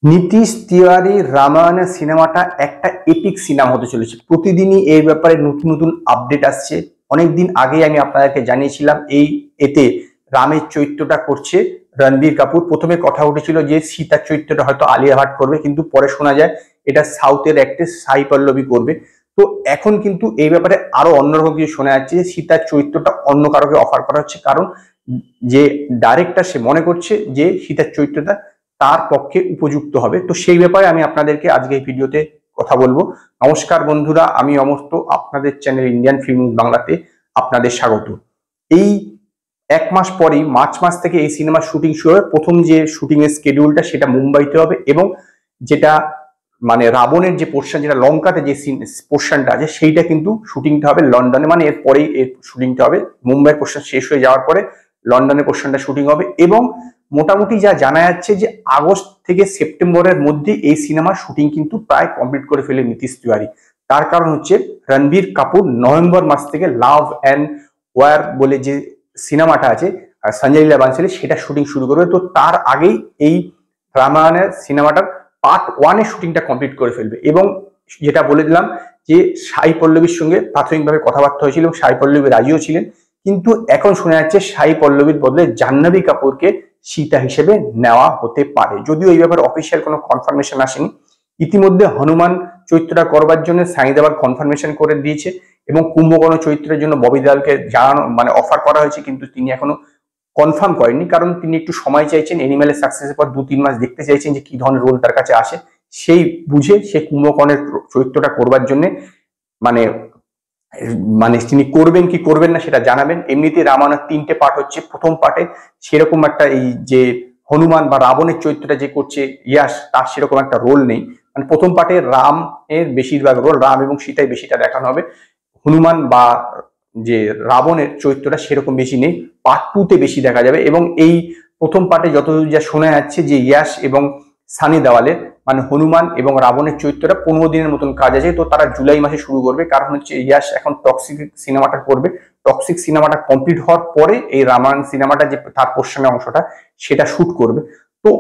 নীতিশ তিওয়ারির রামায়ণ সিনেমাটা একটা epic cinema হতে চলেছে। প্রতিদিনই এই ব্যাপারে নতুন নতুন আপডেট আসছে। অনেকদিন আগেই আমি আপনাদেরকে জানিয়েছিলাম এতে রামের চরিত্রটা করছে রণবীর কাপুর। প্রথমে কথা উঠেছিল যে সীতার চরিত্রটা হয়তো আলিয়া ভাট করবে, কিন্তু পরে শোনা যায় এটা সাউথের অ্যাক্ট্রেস সাই পল্লবী করবে। তো এখন কিন্তু এই ব্যাপারে আরো অন্যরকম কিছু শোনা যাচ্ছে যে সীতার চরিত্রটা অন্য কারোকে অফার করা হচ্ছে, কারণ যে ডাইরেক্টর সে মনে করছে যে সীতার চরিত্রটা তার পক্ষে উপযুক্ত হবে। তো সেই ব্যাপারে আমি আপনাদেরকে আজকে এই ভিডিওতে কথা বলবো। নমস্কার বন্ধুরা, আমি অমর্ত্য, আপনাদের চ্যানেল ইন্ডিয়ান ফিল্ম বাংলাতে আপনাদের স্বাগত। এই এক মাস পরেই মার্চ মাস থেকে এই সিনেমার শুটিং শুরু হবে। প্রথম যে শুটিং এর স্কেডিউলটা সেটা মুম্বাইতে হবে, এবং যেটা মানে রাবণের যে পোর্শন, যেটা লঙ্কাতে যে পোর্শনটা আছে সেইটা কিন্তু শুটিংটা হবে লন্ডনে। মানে এর পরেই এর শুটিংটা হবে। মুম্বাইয়ের পোর্শন শেষ হয়ে যাওয়ার পরে লন্ডনের পোর্শনটা শুটিং হবে, এবং মোটামুটি যা জানা যাচ্ছে যে আগস্ট থেকে সেপ্টেম্বরের মধ্যে এই সিনেমার শুটিং কিন্তু প্রায় কমপ্লিট করে ফেলে নীতিশ তিওয়ারি। তার কারণ হচ্ছে রণবীর কাপুর নভেম্বর মাস থেকে লাভ অ্যান্ড ওয়ার বলে যে সিনেমাটা আছে সঞ্জয় লীলা বানসালি, সেটা শুটিং শুরু করবে। তো তার আগেই এই রামায়ণের সিনেমাটার পার্ট 1 এর শুটিংটা কমপ্লিট করে ফেলবে। এবং যেটা বলে দিলাম যে সাই পল্লবীর সঙ্গে প্রাথমিকভাবে কথাবার্তা হয়েছিল এবং সাই পল্লবী রাজিও ছিলেন, কিন্তু এখন শোনা যাচ্ছে সাই পল্লবীর বদলে জাহ্নবী কাপুরকে সীতা হিসেবে নেওয়া হতে পারে, যদিও এই ব্যাপারে অফিসিয়াল কোনো কনফার্মেশন আসেনি। ইতিমধ্যে হনুমান চরিত্রটা করবার জন্য সানি দেওয়াল কনফার্মেশন করে দিয়েছে, এবং কুম্ভকর্ণ চরিত্রের জন্য ববি দেওয়ালকে জানানো মানে অফার করা হয়েছে, কিন্তু তিনি এখনো কনফার্ম করেননি, কারণ তিনি একটু সময় চাইছেন। এনিম্যালের সাকসেসের পর 2-3 মাস দেখতে চাইছেন যে কি ধরনের রোল তার কাছে আসে, সেই বুঝে সে কুম্ভকর্ণের চরিত্রটা করবার জন্য মানে মানে তিনি করবেন কি করবেন না সেটা জানাবেন। এমনিতে রামায়ণের 3টে পার্ট হচ্ছে। প্রথম পার্টে সেরকম একটা এই যে হনুমান বা রাবণের চরিত্রটা যে করছে ইয়াস, তার সেরকম একটা রোল নেই। মানে প্রথম পার্টে রাম এর বেশিরভাগ রোল, রাম এবং সীতায় বেশিটা দেখানো হবে। হনুমান বা যে রাবণের চরিত্রটা সেরকম বেশি নেই, পার্ট 2 তে বেশি দেখা যাবে। এবং এই প্রথম পার্টে যতদূর যা শোনা যাচ্ছে যে ইয়াস এবং সানি দেওয়ালের মানে হনুমান এবং রাবণের চরিত্রটা 15 দিনের মতন কাজ আছে। তো তারা জুলাই মাসে শুরু করবে, কারণ হচ্ছে ইয়াস এখন টক্সিক সিনেমাটা করবে। টক্সিক সিনেমাটা কমপ্লিট হওয়ার পরে এই রামায়ণ সিনেমাটা যে তার পোর্শনের অংশটা সেটা শুট করবে। তো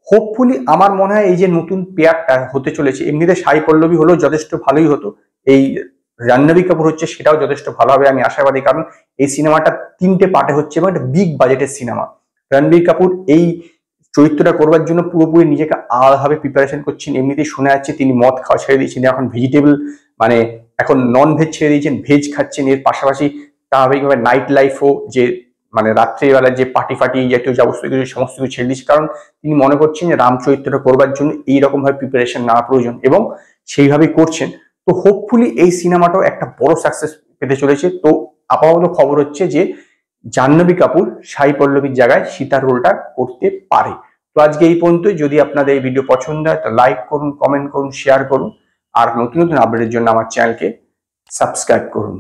হোপফুলি আমার মনে হয় এই যে নতুন পেয়ারটা হতে চলেছে, এমনিতে সাই পল্লবী হলেও যথেষ্ট ভালোই হতো, এই জাহ্নবী কাপুর হচ্ছে সেটাও যথেষ্ট ভালো হবে আমি আশাবাদী, কারণ এই সিনেমাটা 3টে পার্টে হচ্ছে এবং একটা বিগ বাজেটের সিনেমা। রণবীর কাপুর এই চরিত্রটা করবার জন্য পুরোপুরি নিজেকে আলাদাভাবে প্রিপারেশন করছেন। এমনিতেই শোনা যাচ্ছে তিনি মদ খাওয়া ছেড়ে দিয়েছেন, এখন ভেজিটেবল মানে এখন নন ভেজ ছেড়ে দিয়েছেন, ভেজ খাচ্ছেন। এর পাশাপাশি স্বাভাবিকভাবে নাইট লাইফও যে মানে রাত্রিবেলা যে পার্টি ফাটি জাতীয় সমস্ত কিছু ছেড়ে দিয়েছে, কারণ তিনি মনে করছেন যে রাম চরিত্রটা করবার জন্য এইরকম ভাবে প্রিপারেশন নেওয়া প্রয়োজন, এবং সেইভাবেই করছেন। তো হোপফুলি এই সিনেমাটাও একটা বড় সাকসেস পেতে চলেছে। তো আপাতত খবর হচ্ছে যে জাহ্নবী কাপুর সাই পল্লবীর জায়গায় সীতার রোলটা করতে পারে। তো আজকে এই পর্যন্তই। যদি আপনাদের এই ভিডিও পছন্দ হয় তো লাইক করুন, কমেন্ট করুন, শেয়ার করুন, আর নতুন নতুন আপডেটের জন্য আমার চ্যানেলকে সাবস্ক্রাইব করুন।